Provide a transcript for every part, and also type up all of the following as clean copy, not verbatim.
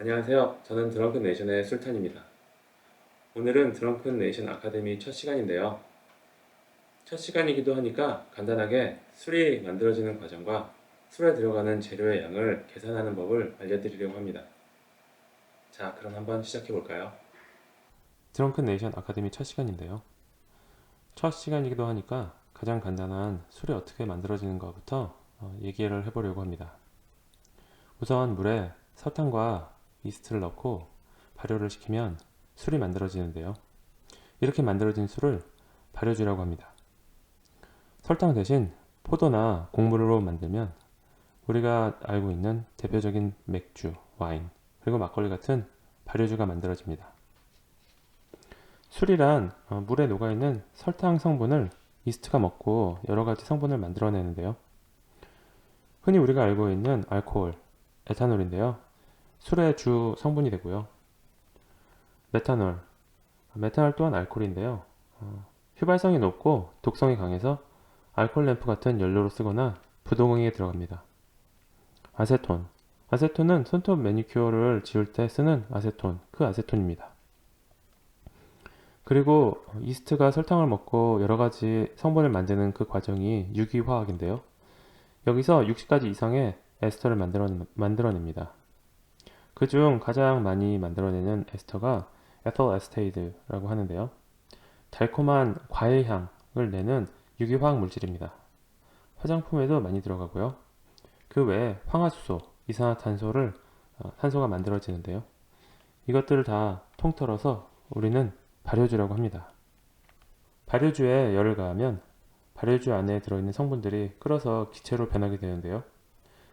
안녕하세요. 저는 드렁큰 네이션의 술탄입니다. 오늘은 드렁큰 네이션 아카데미 첫 시간인데요. 첫 시간이기도 하니까 간단하게 술이 만들어지는 과정과 술에 들어가는 재료의 양을 계산하는 법을 알려드리려고 합니다. 자, 그럼 한번 시작해 볼까요? 드렁큰 네이션 아카데미 첫 시간인데요. 첫 시간이기도 하니까 가장 간단한 술이 어떻게 만들어지는가부터 얘기를 해보려고 합니다. 우선 물에 설탕과 이스트를 넣고 발효를 시키면 술이 만들어지는데요. 이렇게 만들어진 술을 발효주라고 합니다. 설탕 대신 포도나 곡물로 만들면 우리가 알고 있는 대표적인 맥주, 와인, 그리고 막걸리 같은 발효주가 만들어집니다. 술이란 물에 녹아있는 설탕 성분을 이스트가 먹고 여러가지 성분을 만들어내는데요. 흔히 우리가 알고 있는 알코올, 에탄올인데요. 술의 주 성분이 되고요. 메탄올 또한 알코올인데요. 휘발성이 높고 독성이 강해서 알코올 램프 같은 연료로 쓰거나 부동액에 들어갑니다. 아세톤은 손톱 매니큐어를 지울 때 쓰는 아세톤, 그 아세톤입니다. 그리고 이스트가 설탕을 먹고 여러가지 성분을 만드는 그 과정이 유기화학인데요. 여기서 60가지 이상의 에스터를 만들어냅니다. 그중 가장 많이 만들어내는 에스터가 에థ일 에스테이드라고 하는데요. 달콤한 과일향을 내는 유기화학 물질입니다. 화장품에도 많이 들어가고요. 그 외에 황화수소, 산소가 만들어지는데요. 이것들을 다 통틀어서 우리는 발효주라고 합니다. 발효주에 열을 가하면 발효주 안에 들어있는 성분들이 끓어서 기체로 변하게 되는데요.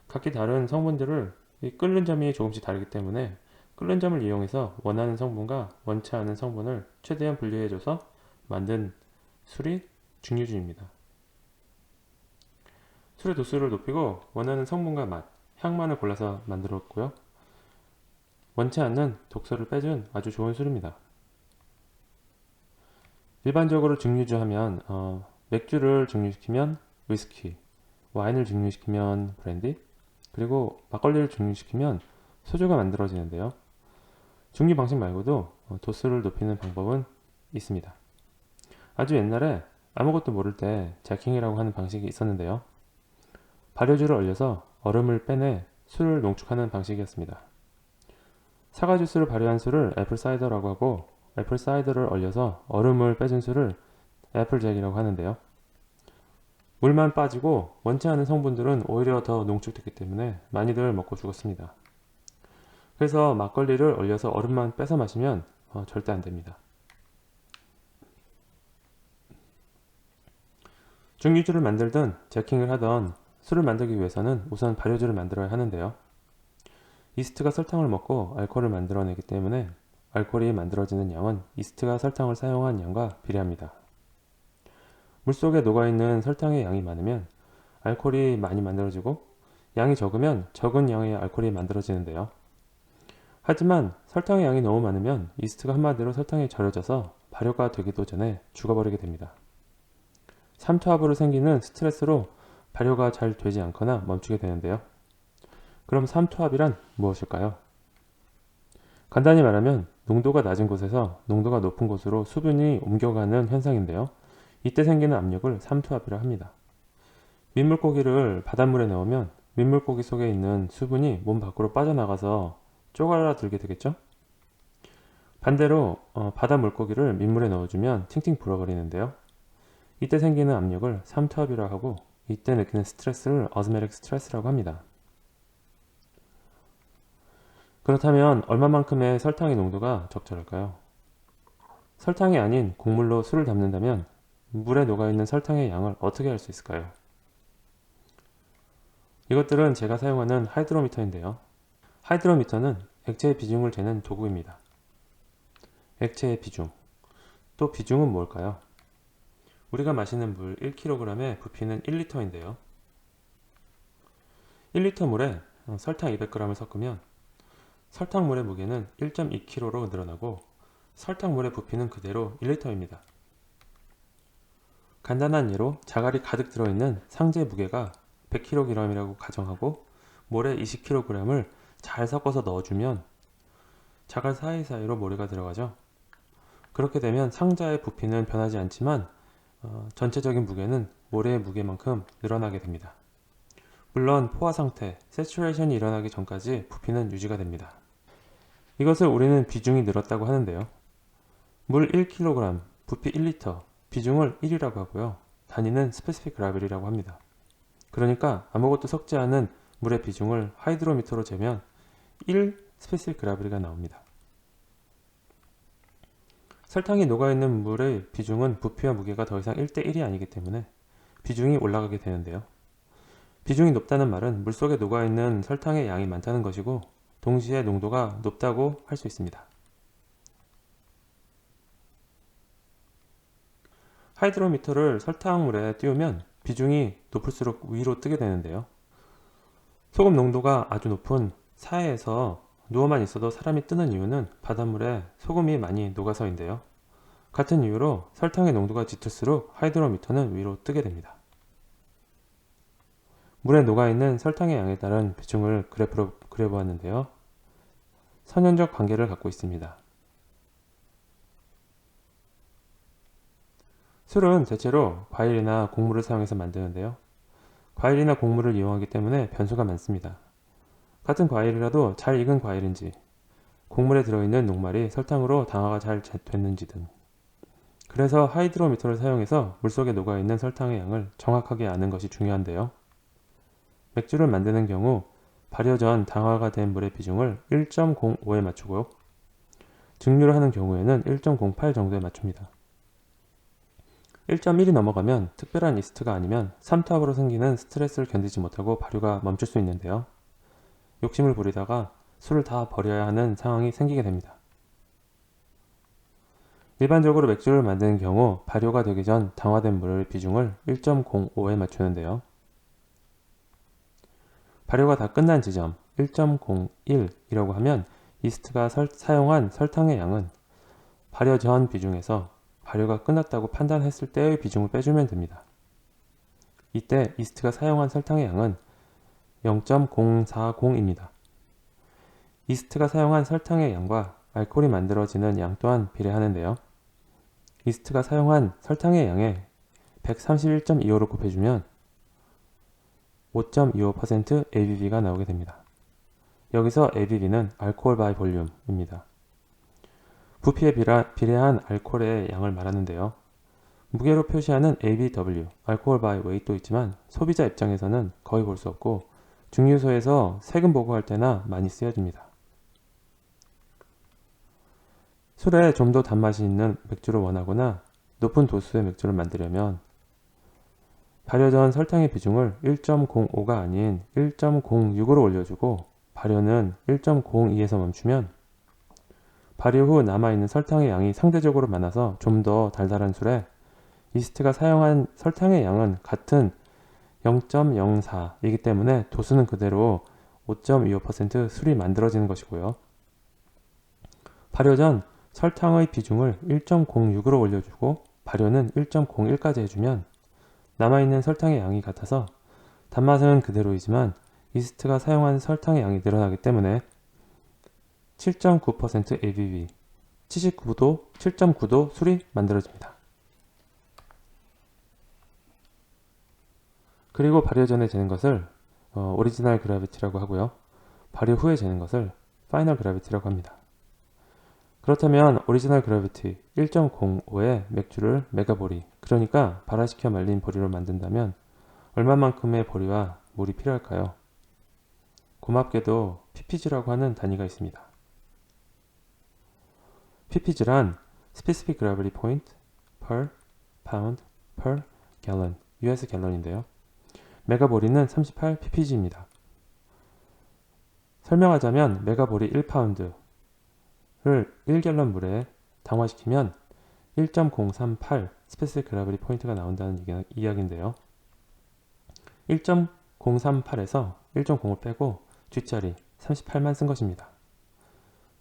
각기 다른 성분들을 끓는 점이 조금씩 다르기 때문에 끓는 점을 이용해서 원하는 성분과 원치 않은 성분을 최대한 분리해줘서 만든 술이 증류주입니다. 술의 도수를 높이고 원하는 성분과 맛, 향만을 골라서 만들었고요. 원치 않는 독소를 빼준 아주 좋은 술입니다. 일반적으로 증류주 하면 맥주를 증류시키면 위스키, 와인을 증류시키면 브랜디, 그리고 막걸리를 증류시키면 소주가 만들어지는데요. 증류 방식 말고도 도수를 높이는 방법은 있습니다. 아주 옛날에 아무것도 모를 때 제킹이라고 하는 방식이 있었는데요. 발효주를 얼려서 얼음을 빼내 술을 농축하는 방식이었습니다. 사과 주스를 발효한 술을 애플사이더라고 하고 애플사이더를 얼려서 얼음을 빼준 술을 애플잭이라고 하는데요. 물만 빠지고 원치 않은 성분들은 오히려 더 농축됐기 때문에 많이들 먹고 죽었습니다. 그래서 막걸리를 얼려서 얼음만 빼서 마시면 절대 안 됩니다. 증류주를 만들든 제킹을 하던 술을 만들기 위해서는 우선 발효주를 만들어야 하는데요. 이스트가 설탕을 먹고 알코올을 만들어내기 때문에 알코올이 만들어지는 양은 이스트가 설탕을 사용한 양과 비례합니다. 물속에 녹아있는 설탕의 양이 많으면 알코올이 많이 만들어지고 양이 적으면 적은 양의 알코올이 만들어지는데요. 하지만 설탕의 양이 너무 많으면 이스트가 한마디로 설탕이 절여져서 발효가 되기도 전에 죽어버리게 됩니다. 삼투압으로 생기는 스트레스로 발효가 잘 되지 않거나 멈추게 되는데요. 그럼 삼투압이란 무엇일까요? 간단히 말하면 농도가 낮은 곳에서 농도가 높은 곳으로 수분이 옮겨가는 현상인데요. 이때 생기는 압력을 삼투압이라 합니다. 민물고기를 바닷물에 넣으면 민물고기 속에 있는 수분이 몸 밖으로 빠져나가서 쪼그라들게 되겠죠? 반대로 바닷물고기를 민물에 넣어주면 팅팅 불어버리는데요. 이때 생기는 압력을 삼투압이라 하고 이때 느끼는 스트레스를 어스메릭 스트레스라고 합니다. 그렇다면 얼마만큼의 설탕의 농도가 적절할까요? 설탕이 아닌 곡물로 술을 담는다면 물에 녹아있는 설탕의 양을 어떻게 알 수 있을까요? 이것들은 제가 사용하는 하이드로미터인데요. 하이드로미터는 액체의 비중을 재는 도구입니다. 액체의 비중. 또 비중은 뭘까요? 우리가 마시는 물 1kg에 부피는 1리터인데요. 1리터 물에 설탕 200g을 섞으면 설탕물의 무게는 1.2kg로 늘어나고 설탕물의 부피는 그대로 1리터입니다. 간단한 예로 자갈이 가득 들어있는 상자의 무게가 100kg이라고 가정하고 모래 20kg을 잘 섞어서 넣어주면 자갈 사이사이로 모래가 들어가죠. 그렇게 되면 상자의 부피는 변하지 않지만 전체적인 무게는 모래의 무게만큼 늘어나게 됩니다. 물론 포화 상태, 세츄레이션이 일어나기 전까지 부피는 유지가 됩니다. 이것을 우리는 비중이 늘었다고 하는데요. 물 1kg, 부피 1리터, 비중을 1이라고 하고요. 단위는 스페시픽 그라벨이라고 합니다. 그러니까 아무것도 섞지 않은 물의 비중을 하이드로미터로 재면 1 스페시픽 그라벨이 나옵니다. 설탕이 녹아있는 물의 비중은 부피와 무게가 더 이상 1대1이 아니기 때문에 비중이 올라가게 되는데요. 비중이 높다는 말은 물속에 녹아있는 설탕의 양이 많다는 것이고 동시에 농도가 높다고 할 수 있습니다. 하이드로미터를 설탕물에 띄우면 비중이 높을수록 위로 뜨게 되는데요. 소금 농도가 아주 높은 사해에서 누워만 있어도 사람이 뜨는 이유는 바닷물에 소금이 많이 녹아서인데요. 같은 이유로 설탕의 농도가 짙을수록 하이드로미터는 위로 뜨게 됩니다. 물에 녹아있는 설탕의 양에 따른 비중을 그래프로 그려보았는데요. 선형적 관계를 갖고 있습니다. 술은 대체로 과일이나 곡물을 사용해서 만드는데요. 과일이나 곡물을 이용하기 때문에 변수가 많습니다. 같은 과일이라도 잘 익은 과일인지, 곡물에 들어있는 녹말이 설탕으로 당화가 잘 됐는지 등. 그래서 하이드로미터를 사용해서 물속에 녹아있는 설탕의 양을 정확하게 아는 것이 중요한데요. 맥주를 만드는 경우 발효 전 당화가 된 물의 비중을 1.05에 맞추고 증류를 하는 경우에는 1.08 정도에 맞춥니다. 1.1이 넘어가면 특별한 이스트가 아니면 삼투압으로 생기는 스트레스를 견디지 못하고 발효가 멈출 수 있는데요. 욕심을 부리다가 술을 다 버려야 하는 상황이 생기게 됩니다. 일반적으로 맥주를 만드는 경우 발효가 되기 전 당화된 물의 비중을 1.05에 맞추는데요. 발효가 다 끝난 지점 1.01이라고 하면 이스트가 사용한 설탕의 양은 발효 전 비중에서 발효가 끝났다고 판단했을 때의 비중을 빼주면 됩니다. 이때 이스트가 사용한 설탕의 양은 0.040입니다. 이스트가 사용한 설탕의 양과 알코올이 만들어지는 양 또한 비례하는데요. 이스트가 사용한 설탕의 양에 131.25를 곱해주면 5.25% ABV가 나오게 됩니다. 여기서 ABV는 알코올 바이 볼륨입니다. 부피에 비례한 알코올의 양을 말하는데요. 무게로 표시하는 ABW, 알코올 바이 웨이트도 있지만 소비자 입장에서는 거의 볼 수 없고 증류소에서 세금 보고할 때나 많이 쓰여집니다. 술에 좀 더 단맛이 있는 맥주를 원하거나 높은 도수의 맥주를 만들려면 발효 전 설탕의 비중을 1.05가 아닌 1.06으로 올려주고 발효는 1.02에서 멈추면 발효 후 남아있는 설탕의 양이 상대적으로 많아서 좀 더 달달한 술에 이스트가 사용한 설탕의 양은 같은 0.04이기 때문에 도수는 그대로 5.25% 술이 만들어지는 것이고요. 발효 전 설탕의 비중을 1.06으로 올려주고 발효는 1.01까지 해주면 남아있는 설탕의 양이 같아서 단맛은 그대로이지만 이스트가 사용한 설탕의 양이 늘어나기 때문에 7.9% ABV, 7.9도 술이 만들어집니다. 그리고 발효 전에 재는 것을 오리지널 그래비티라고 하고요. 발효 후에 재는 것을 파이널 그래비티라고 합니다. 그렇다면 오리지널 그래비티 1.05의 맥주를 메가보리, 그러니까 발화시켜 말린 보리로 만든다면 얼마만큼의 보리와 물이 필요할까요? 고맙게도 ppg라고 하는 단위가 있습니다. ppg란 Specific Gravity Point per Pound per Gallon, US 갤런인데요. 메가보리는 38 ppg입니다. 설명하자면 메가보리 1파운드를 1갤런 물에 당화시키면 1.038 Specific Gravity Point가 나온다는 이야기인데요. 1.038에서 1.05를 빼고 뒷자리 38만 쓴 것입니다.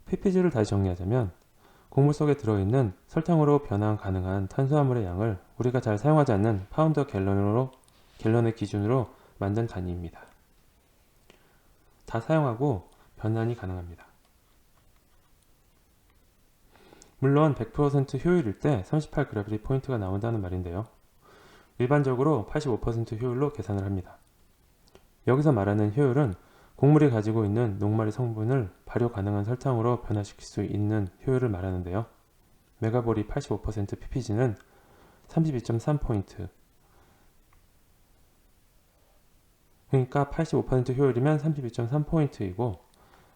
ppg를 다시 정리하자면 곡물 속에 들어있는 설탕으로 변환 가능한 탄수화물의 양을 우리가 잘 사용하지 않는 파운드 갤런의 기준으로 만든 단위입니다. 다 사용하고 변환이 가능합니다. 물론 100% 효율일 때 38 그래비티 포인트가 나온다는 말인데요. 일반적으로 85% 효율로 계산을 합니다. 여기서 말하는 효율은 곡물이 가지고 있는 녹말이 성분을 발효 가능한 설탕으로 변화시킬 수 있는 효율을 말하는데요. 메가볼이 85% ppg는 32.3포인트, 그러니까 85% 효율이면 32.3포인트이고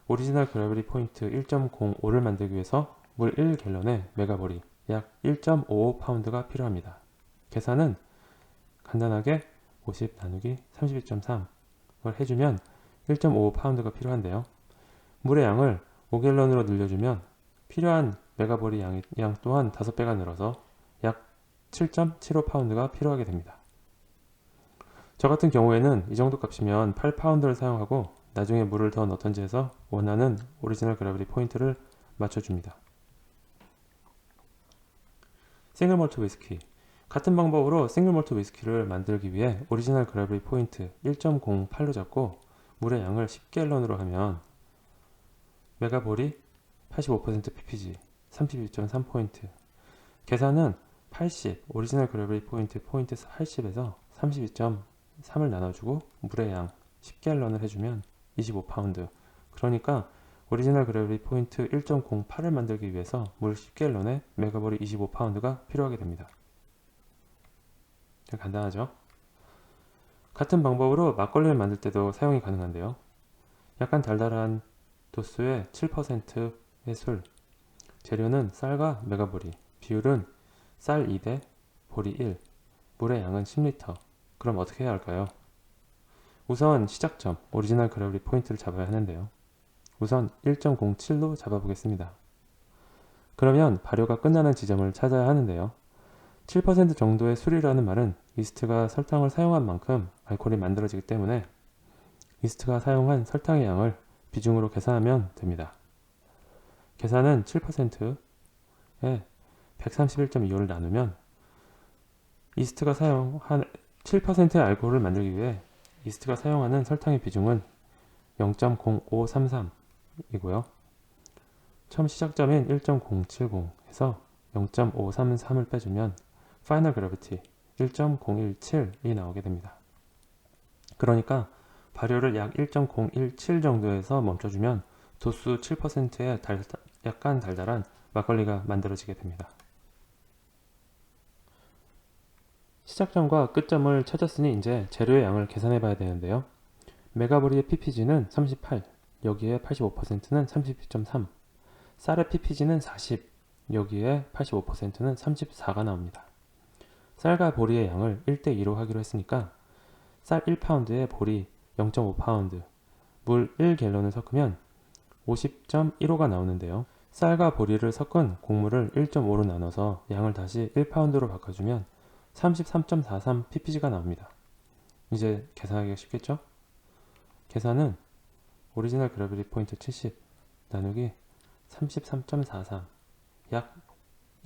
오리지널 그래비티 포인트 1.05를 만들기 위해서 물 1갤런에 메가볼이 약 1.55파운드가 필요합니다. 계산은 간단하게 50 나누기 32.3을 해주면 1.55파운드가 필요한데요. 물의 양을 5갤런으로 늘려주면 필요한 메가볼의 양 또한 5배가 늘어서 약 7.75파운드가 필요하게 됩니다. 저 같은 경우에는 이 정도 값이면 8파운드를 사용하고 나중에 물을 더 넣던지 해서 원하는 오리지널 그래비티 포인트를 맞춰줍니다. 싱글 몰트 위스키, 같은 방법으로 싱글 몰트 위스키를 만들기 위해 오리지널 그래비티 포인트 1.08로 잡고 물의 양을 10갤런으로 하면 메가볼이 85% ppg 32.3포인트, 계산은 80 오리지널 그래비티 포인트 80에서 32.3을 나눠주고 물의 양 10갤런을 해주면 25파운드, 그러니까 오리지널 그래비티 포인트 1.08을 만들기 위해서 물 10갤런에 메가볼이 25파운드가 필요하게 됩니다. 간단하죠? 같은 방법으로 막걸리를 만들 때도 사용이 가능한데요. 약간 달달한 도수의 7%의 술, 재료는 쌀과 메가볼이, 비율은 쌀 2대 보리 1, 물의 양은 10리터. 그럼 어떻게 해야 할까요? 우선 시작점 오리지널 그래비티 포인트를 잡아야 하는데요. 우선 1.07로 잡아보겠습니다. 그러면 발효가 끝나는 지점을 찾아야 하는데요. 7% 정도의 술이라는 말은 이스트가 설탕을 사용한 만큼 알코올이 만들어지기 때문에 이스트가 사용한 설탕의 양을 비중으로 계산하면 됩니다. 계산은 7%에 131.25를 나누면 이스트가 사용한 7%의 알코올을 만들기 위해 이스트가 사용하는 설탕의 비중은 0.0533이고요. 처음 시작점인 1.070에서 0.533을 빼주면 파이널 그래비티 1.017이 나오게 됩니다. 그러니까 발효를 약 1.017 정도에서 멈춰주면 도수 7%의 약간 달달한 막걸리가 만들어지게 됩니다. 시작점과 끝점을 찾았으니 이제 재료의 양을 계산해 봐야 되는데요. 메가볼의 ppg는 38, 여기에 85%는 32.3, 쌀의 ppg는 40, 여기에 85%는 34가 나옵니다. 쌀과 보리의 양을 1대2로 하기로 했으니까 쌀 1파운드에 보리 0.5파운드, 물 1갤런을 섞으면 50.15가 나오는데요. 쌀과 보리를 섞은 곡물을 1.5로 나눠서 양을 다시 1파운드로 바꿔주면 33.43 ppg가 나옵니다. 이제 계산하기가 쉽겠죠? 계산은 오리지널 그래비티 포인트 70 나누기 33.43 약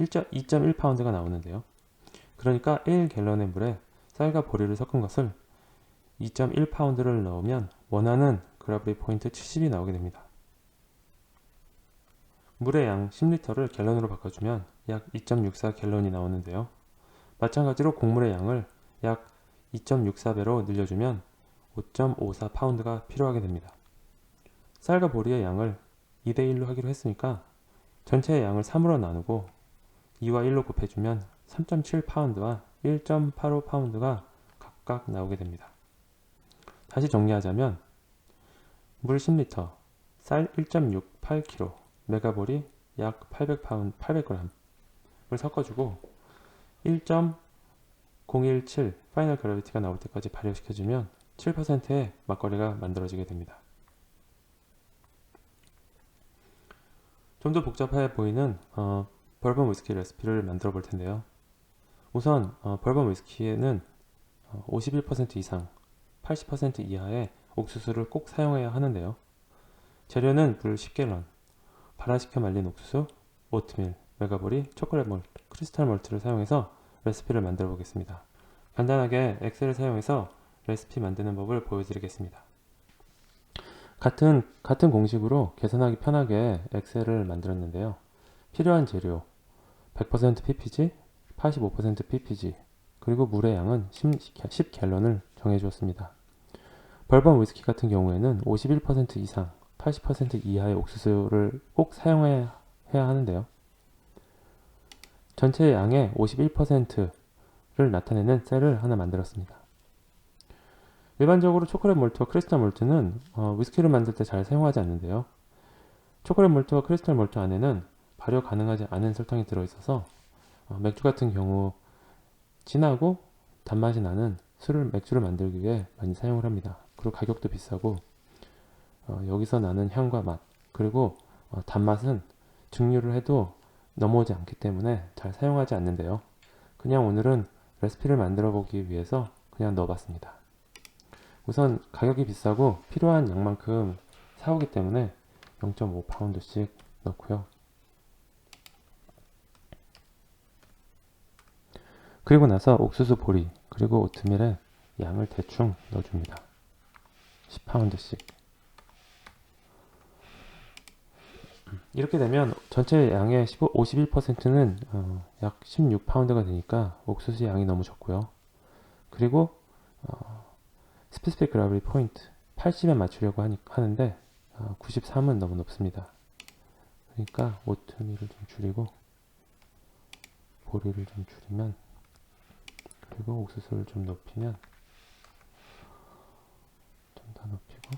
2.1파운드가 나오는데요. 그러니까 1갤런의 물에 쌀과 보리를 섞은 것을 2.1파운드를 넣으면 원하는 그래비티 포인트 70이 나오게 됩니다. 물의 양 10리터를 갤런으로 바꿔주면 약 2.64갤런이 나오는데요. 마찬가지로 곡물의 양을 약 2.64배로 늘려주면 5.54파운드가 필요하게 됩니다. 쌀과 보리의 양을 2대1로 하기로 했으니까 전체의 양을 3으로 나누고 2와 1로 곱해주면 3.7파운드와 1.85파운드가 각각 나오게 됩니다. 다시 정리하자면 물 10리터, 쌀 1.68kg, 메가볼이 약 800g을 섞어주고 1.017 파이널 그래비티가 나올 때까지 발효시켜주면 7%의 막걸리가 만들어지게 됩니다. 좀 더 복잡해 보이는 버번 위스키 레시피를 만들어 볼 텐데요. 우선 버번 위스키에는 51% 이상 80% 이하의 옥수수를 꼭 사용해야 하는데요. 재료는 물 10갤런, 발화시켜 말린 옥수수, 오트밀, 메가보리, 초콜릿 몰트, 크리스탈 몰트를 사용해서 레시피를 만들어 보겠습니다. 간단하게 엑셀을 사용해서 레시피 만드는 법을 보여드리겠습니다. 같은 공식으로 계산하기 편하게 엑셀을 만들었는데요. 필요한 재료 100% ppg, 85% ppg, 그리고 물의 양은 10갤런을 정해주었습니다. 벌번 위스키 같은 경우에는 51% 이상, 80% 이하의 옥수수를 꼭 사용해야 하는데요. 전체 양의 51%를 나타내는 셀을 하나 만들었습니다. 일반적으로 초콜릿 몰트와 크리스탈 몰트는 위스키를 만들 때 잘 사용하지 않는데요. 초콜릿 몰트와 크리스탈 몰트 안에는 발효 가능하지 않은 설탕이 들어있어서 맥주 같은 경우 진하고 단맛이 나는 맥주를 만들기 위해 많이 사용을 합니다. 그리고 가격도 비싸고 여기서 나는 향과 맛, 그리고 단맛은 증류를 해도 넘어오지 않기 때문에 잘 사용하지 않는데요. 그냥 오늘은 레시피를 만들어 보기 위해서 그냥 넣어봤습니다. 우선 가격이 비싸고 필요한 양만큼 사오기 때문에 0.5파운드씩 넣고요. 그리고 나서 옥수수 보리 그리고 오트밀에 양을 대충 넣어줍니다. 10파운드씩. 이렇게 되면 전체 양의 51%는 약 16파운드가 되니까 옥수수 양이 너무 적고요. 그리고 스페시픽 그라비리 포인트 80에 맞추려고 하는데 93은 너무 높습니다. 그러니까 오트밀을 좀 줄이고 보리를 좀 줄이면, 그리고 옥수수를 좀 높이면, 좀 더 높이고,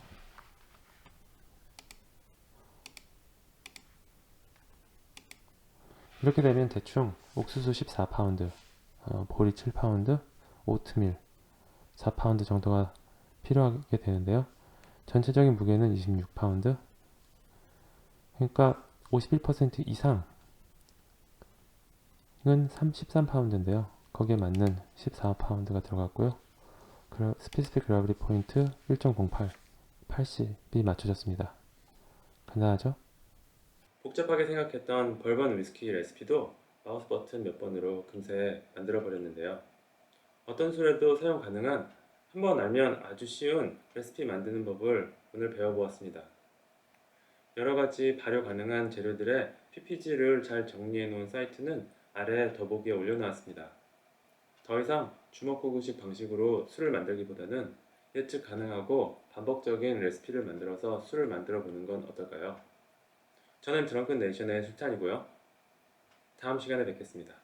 이렇게 되면 대충 옥수수 14파운드, 보리 7파운드, 오트밀 4파운드 정도가 필요하게 되는데요. 전체적인 무게는 26파운드, 그러니까 51% 이상은 13파운드인데요. 거기에 맞는 14파운드가 들어갔고요. 스페시픽 그라비티 포인트 1.08, 80이 맞춰졌습니다. 간단하죠? 복잡하게 생각했던 벌번 위스키 레시피도 마우스 버튼 몇 번으로 금세 만들어 버렸는데요. 어떤 술에도 사용 가능한, 한번 알면 아주 쉬운 레시피 만드는 법을 오늘 배워보았습니다. 여러가지 발효 가능한 재료들의 ppg를 잘 정리해 놓은 사이트는 아래 더보기에 올려놓았습니다. 더 이상 주먹구구식 방식으로 술을 만들기보다는 예측 가능하고 반복적인 레시피를 만들어서 술을 만들어 보는 건 어떨까요? 저는 드렁큰 네이션의 술탄이고요. 다음 시간에 뵙겠습니다.